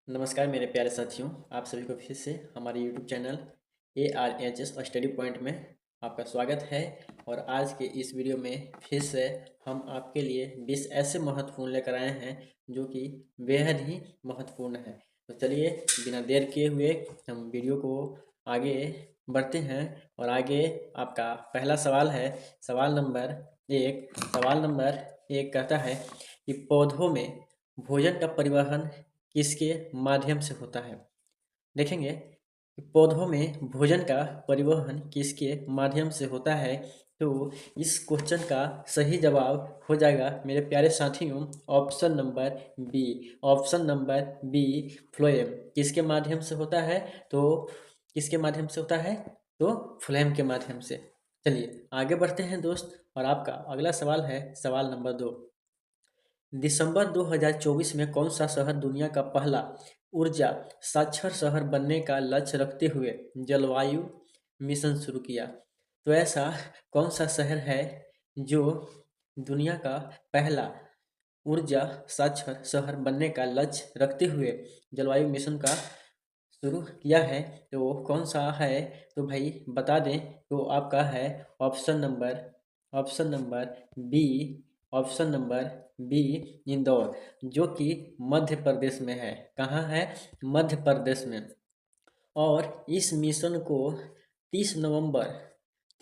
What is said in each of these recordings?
नमस्कार मेरे प्यारे साथियों, आप सभी को फिर से हमारे YouTube channel ARHS study point में आपका स्वागत है। और आज के इस वीडियो में फिर से हम आपके लिए 20 ऐसे महत्वपूर्ण लेकर आए हैं जो कि बेहद ही महत्वपूर्ण है। तो चलिए बिना देर किए हुए हम वीडियो को आगे बढ़ते हैं। और आगे आपका पहला सवाल है, सवाल नंबर 1 कहता है कि पौधों में भोजन का परिवहन किसके माध्यम से होता है। देखेंगे कि पौधों में भोजन का परिवहन किसके माध्यम से होता है। तो इस क्वेश्चन का सही जवाब हो जाएगा मेरे प्यारे साथियों ऑप्शन नंबर बी फ्लोएम। किसके माध्यम से होता है? तो किसके माध्यम से होता है? तो फ्लोएम के माध्यम से। चलिए आगे बढ़ते हैं दोस्त। और आपका अगला सवाल है सवाल नंबर 2। दिसंबर 2024 में कौन सा शहर दुनिया का पहला ऊर्जा साक्षर शहर बनने का लक्ष्य रखते हुए जलवायु मिशन शुरू किया? तो ऐसा कौन सा शहर है जो दुनिया का पहला ऊर्जा साक्षर शहर बनने का लक्ष्य रखते हुए जलवायु मिशन का शुरू किया है? तो वो कौन सा है? तो भाई बता दें तो आपका है option number B option number B Indore, जो कि मध्य प्रदेश में है। कहाँ है? मध्य प्रदेश में। और इस मिशन को 30 नवंबर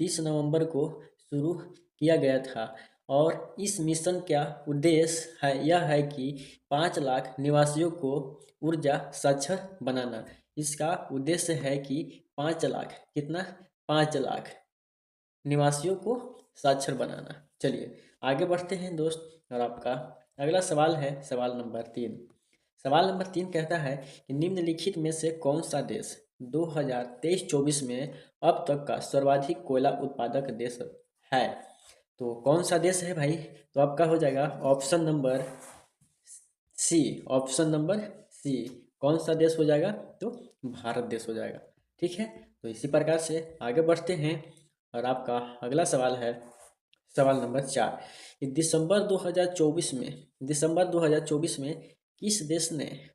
30 नवंबर को शुरू किया गया था। और इस मिशन का उद्देश्य है यह है कि 5 लाख निवासियों को ऊर्जा साक्षर बनाना। इसका उद्देश्य है कि 5 लाख, कितना? 5 लाख निवासियों को साक्षर बनाना। चलिए आगे बढ़ते हैं दोस्त। और आपका अगला सवाल है सवाल नंबर 3 कहता है कि निम्नलिखित में से कौन सा देश 2023-24 में अब तक का सर्वाधिक कोयला उत्पादक देश है? तो कौन सा देश है भाई? तो आपका हो जाएगा ऑप्शन नंबर सी। कौन सा देश हो जाएगा? तो भारत देश हो जाएगा। ठीक है, तो इसी प्रकार से आगे बढ़ते हैं। और आपका अगला सवाल है सवाल नंबर 4 कि दिसंबर 2024 में किस देश ने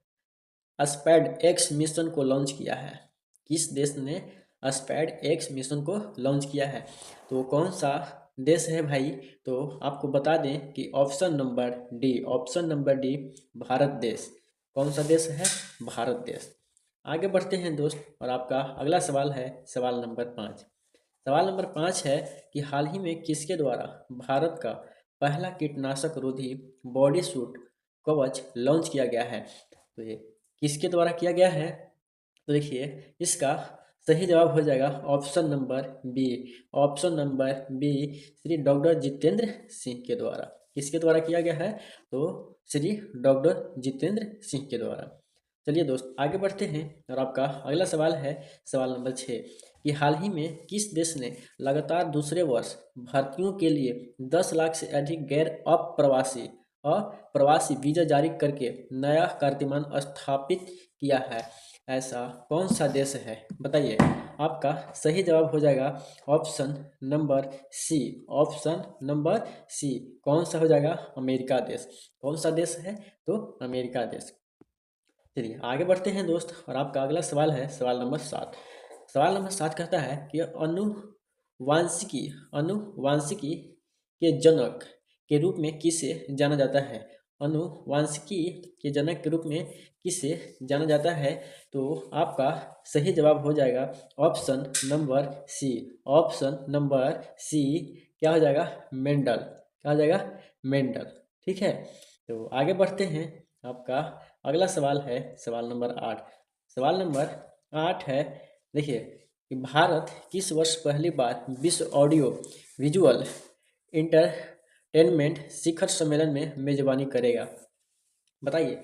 स्पैड एक्स मिशन को लॉन्च किया है? किस देश ने स्पैड एक्स मिशन को लॉन्च किया है? तो कौन सा देश है भाई? तो आपको बता दें कि ऑप्शन नंबर डी भारत देश। कौन सा देश है? भारत देश। आगे बढ़ते हैं दोस्त। और आपका अगला सवाल है सवाल नंबर 5 है कि हाल ही में किसके द्वारा भारत का पहला कीटनाशक रोधी बॉडी सूट कवच लॉन्च किया गया है? तो ये किसके द्वारा किया गया है? तो देखिए इसका सही जवाब हो जाएगा option number B Shri doctor Jitendra Singh के द्वारा। किसके द्वारा किया गया है? तो श्री डॉक्टर जितेंद्र सिंह के द्वारा। चलिए दोस्त आगे बढ़ते हैं। और आपका अगला सवाल है सवाल नंबर 6 कि हाल ही में किस देश ने लगातार दूसरे वर्ष भर्तियों के लिए 10 लाख से अधिक गैर अप्रवासी वीजा जारी करके नया कीर्तिमान स्थापित किया है? ऐसा कौन सा देश है? बताइए। आपका सही जवाब हो जाएगा option number C option number C. कौन सा हो जाएगा? अमेरिका देश। कौन सा देश है? तो अमेरिका देश। चलिए आगे बढ़ते हैं दोस्त। और आपका अगला सवाल है सवाल नंबर 7 कहता है कि अनुवांशिकी के जनक के रूप में किसे जाना जाता है? अनुवांशिकी के जनक के रूप में किसे जाना जाता है? तो आपका सही जवाब हो जाएगा ऑप्शन नंबर सी। क्या हो जाएगा? मेंडल। क्या हो जाएगा? मेंडल। ठीक है, तो आगे बढ़ते हैं। आपका अगला सवाल है सवाल नंबर 8 है। देखिए कि भारत किस वर्ष पहली बार विश्व ऑडियो विजुअल इंटरटेनमेंट शिखर सम्मेलन में मेजबानी करेगा? बताइए।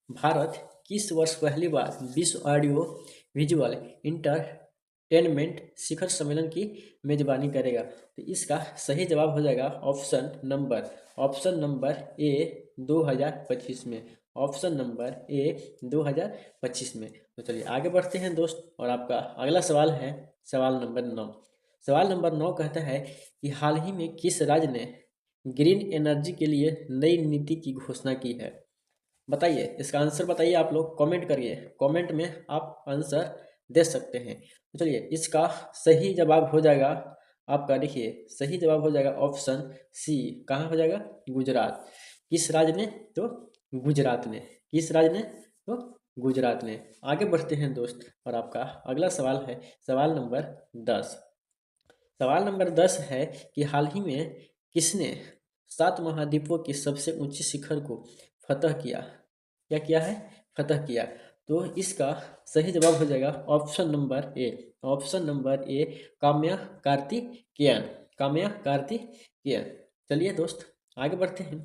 भारत किस वर्ष पहली बार विश्व ऑडियो विजुअल इंटरटेनमेंट शिखर सम्मेलन की मेजबानी करेगा? तो इसका सही जवाब हो जाएगा ऑप्शन नंबर ए 2025 में। ऑप्शन नंबर ए 2025 में। तो चलिए आगे बढ़ते हैं दोस्त। और आपका अगला सवाल है सवाल नंबर 9 कहता है कि हाल ही में किस राज्य ने ग्रीन एनर्जी के लिए नई नीति की घोषणा की है? बताइए, इसका आंसर बताइए, आप लोग कमेंट करिए, कमेंट में आप आंसर दे सकते हैं। तो चलिए, इसका सही जवाब हो जाएगा आपका, देखिए सही जवाब हो जाएगा ऑप्शन सी। कहाँ हो जाएगा? गुजरात। किस राज्य ने? तो गुजरात ने। किस राज्य ने? तो गुजरात ने। आगे बढ़ते हैं दोस्त, और आपका अगला सवाल है सवाल नंबर 10। सवाल नंबर 10 है कि हाल ही में किसने 7 महाद्वीपों की सबसे ऊंची शिखर को फतह किया? क्या किया है? फतह किया। तो इसका सही जवाब हो जाएगा option number A. Option number A, Kamya Karthikeyan. Kamya Karthikeyan. चलिए दोस्त, आगे बढ़ते हैं,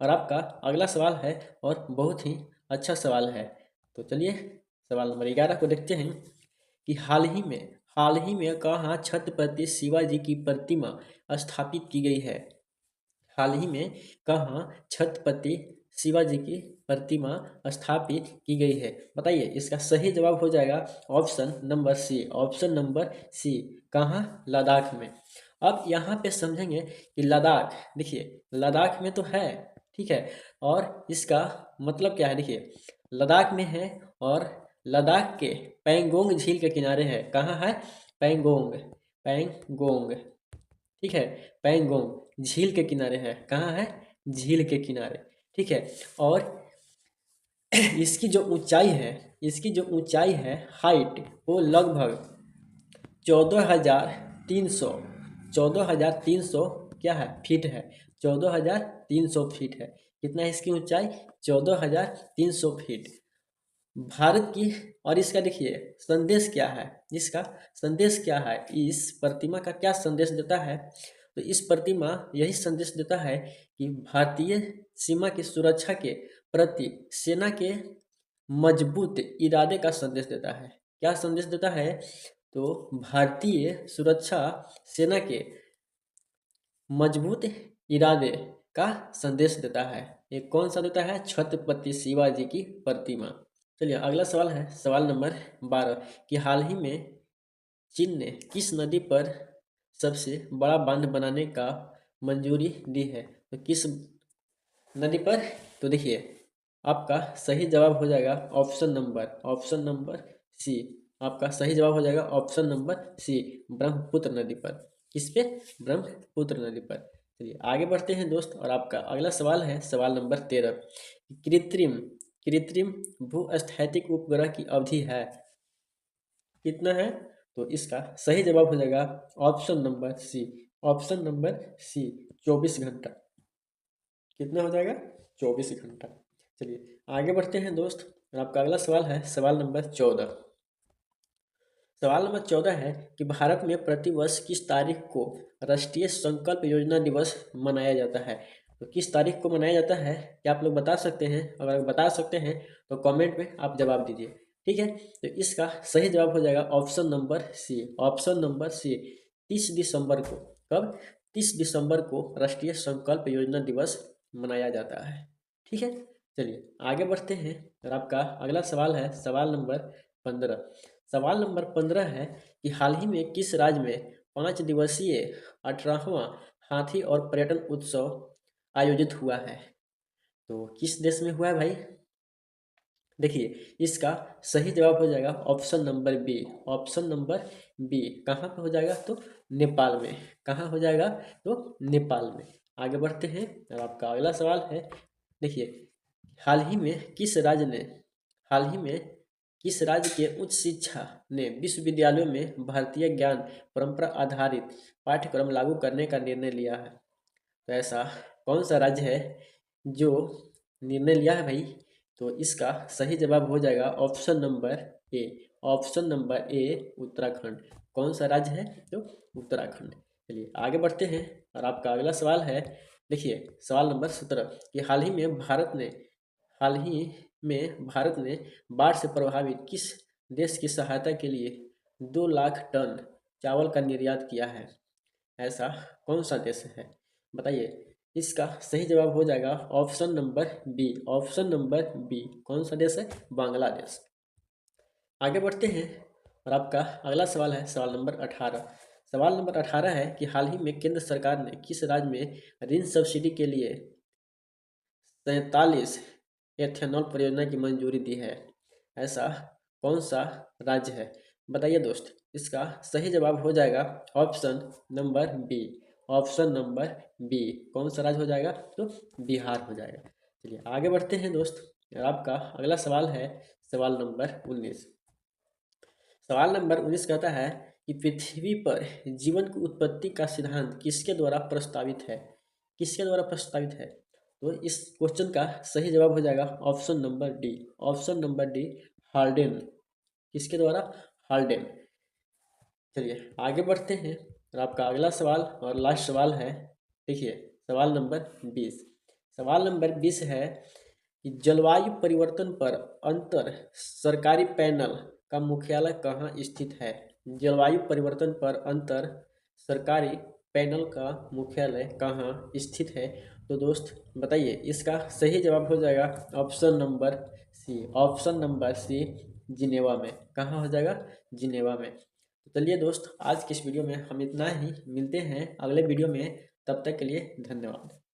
और आपका अगला सवाल है और बहुत ही अच्छा सवाल है। तो चलिए, सवाल नंबर 11 को देखते हैं कि हाल ही में कहाँ छत्रपति शिवाजी की प्रतिमा स्थापित की गई है? हाल ही में कहाँ छत्रपति शिवाजी की प्रतिमा स्थापित की गई है? बताइए, इसका सही जवाब हो जाएगा option number C. Option number C, कहाँ? लद्दाख में। अब यहाँ पे समझेंगे कि लद्दाख, देखिए लद्दाख में तो है, ठीक है, और इसका मतलब क्या है? देखिए लद्दाख में है, और लद्दाख के पैंगोंग झील के किनारे है। कहाँ है? पैंगोंग। पैंगोंग, ठीक है, पैंगोंग झील के किनारे है। कहाँ है? झील के किनारे, ठीक है। और इसकी जो ऊंचाई है, इसकी जो ऊंचाई है, हाइट, वो लगभग 14,300, 14,300 क्या है? फीट है। 14,300 फीट है। कितना है इसकी ऊंचाई? 14,300 फीट। भारत की, और इसका देखिए संदेश क्या है? इसका संदेश क्या है? इस प्रतिमा का क्या संदेश देता है? तो इस प्रतिमा यही संदेश देता है कि भारतीय सीमा की सुरक्षा के प्रति सेना के मजबूत इरादे का संदेश देता है। क्या संदेश देता है? तो भारतीय सुरक्षा सेना के मजबूत इरादे का संदेश देता है। ये कौन सा देता है? छत्रपति शिवाजी की प्रतिमा। चलिए, अगला सवाल है सवाल नंबर 12 कि हाल ही में चीन ने किस नदी पर सबसे बड़ा बांध बनाने का मंजूरी दी है? तो किस नदी पर? तो देखिए, आपका सही जवाब हो जाएगा ऑप्शन नंबर सी। आपका सही जवाब हो जाएगा ऑप्शन नंबर सी, ब्रह्मपुत्र नदी पर। किस पे? ब्रह्मपुत्र नदी पर। चलिए आगे बढ़ते हैं दोस्त, और आपका अगला सवाल है सवाल नंबर 13। कृत्रिम कृत्रिम भूस्थैतिक उपग्रह की अवधि है कितना है? तो इसका सही जवाब हो जाएगा option number C. Option number C, 24 घंटा। कितना हो जाएगा? 24 घंटा। चलिए आगे बढ़ते हैं दोस्त, और आपका अगला सवाल है सवाल नंबर 14। सवाल नंबर 14 है कि भारत में प्रतिवर्ष किस तारीख को राष्ट्रीय संकल्प योजना दिवस मनाया जाता है? तो किस तारीख को मनाया जाता है? क्या आप लोग बता सकते हैं? अगर बता सकते हैं तो कमेंट में आप जवाब दीजिए, ठीक है। तो इसका सही जवाब हो जाएगा option number C. Option number C, 30 दिसंबर को। कब? 30 दिसंबर को राष्ट्रीय संकल्प योजना दिवस मनाया जाता है, ठीक है। चलिए आगे बढ़ते हैं, और आपका अगला सवाल है सवाल नंबर 15। सवाल नंबर 15 है कि हाल ही में किस राज्य में 5 दिवसीय 18वां हाथी और पर्यटन उत्सव आयोजित हुआ है? तो किस देश में हुआ है भाई? देखिए, इसका सही जवाब हो जाएगा option number B. Option number B, कहाँ पे हो जाएगा? तो नेपाल में। कहाँ हो जाएगा? तो नेपाल में। आगे बढ़ते हैं, और आपका अगला सवाल है, देखिए हाल ही में किस राज्य ने हाल ही में किस राज्य के उच्च शिक्षा ने विश्वविद्यालयों में भारतीय ज्ञान परंपरा आधारित पाठ्यक्रम लागू करने का निर्णय लिया है? तो ऐसा कौन सा राज्य है जो निर्णय लिया है भाई? तो इसका सही जवाब हो जाएगा option number A. Option number A, Uttarakhand. कौन सा राज्य है? तो उत्तराखंड। चलिए आगे बढ़ते हैं, और आपका अगला सवाल है, देखिए सवाल नंबर 17 कि हाल ही में भारत ने बाढ़ से प्रभावित किस देश की सहायता के लिए 2 लाख टन चावल का निर्यात किया है? ऐसा कौन सा देश है? बताइए, इसका सही जवाब हो जाएगा option number B. Option number B, कौन सा देश है? बांग्लादेश। आगे बढ़ते हैं, और आपका अगला सवाल है सवाल नंबर 18। सवाल नंबर 18 है कि हाल ही में केंद्र सरकार ने किस राज्य में ऋण सब्सिडी के लिए 47 एथेनॉल परियोजना की मंजूरी दी है? ऐसा कौन सा राज्य है? बताइए दोस्त। इसका सही जवाब हो जाएगा option number B. Option number B. कौन सा राज्य हो जाएगा? तो बिहार हो जाएगा। चलिए आगे बढ़ते हैं दोस्त। आपका अगला सवाल है सवाल नंबर 19। सवाल नंबर 19 कहता है कि पृथ्वी पर जीवन की उत्पत्ति का सिद्धांत किसके द्वारा प्रस्तावित है? किसके द्वारा प्रस्तावित है? तो इस क्वेश्चन का सही जवाब हो जाएगा option number D. Option number D, Haldane. किसके द्वारा? हाल्डेन। चलिए आगे बढ़ते हैं और आपका अगला सवाल और लास्ट सवाल है। देखिए सवाल नंबर 20। सवाल नंबर 20 है कि जलवायु परिवर्तन पर अंतर सरकारी पैनल का मुख्यालय कहाँ स्थित है? जलवायु परिवर्तन पर अंतर सरकारी पैनल का मुख्यालय कहाँ स्थित है? तो दोस्त बताइए। इसका सही जवाब हो जाएगा option number C. Option number C, Geneva में। कहाँ हो जाएगा? जिनेवा में। तो चलिए दोस्त, आज की इस वीडियो में हम इतना ही। मिलते हैं अगले वीडियो में। तब तक के लिए धन्यवाद।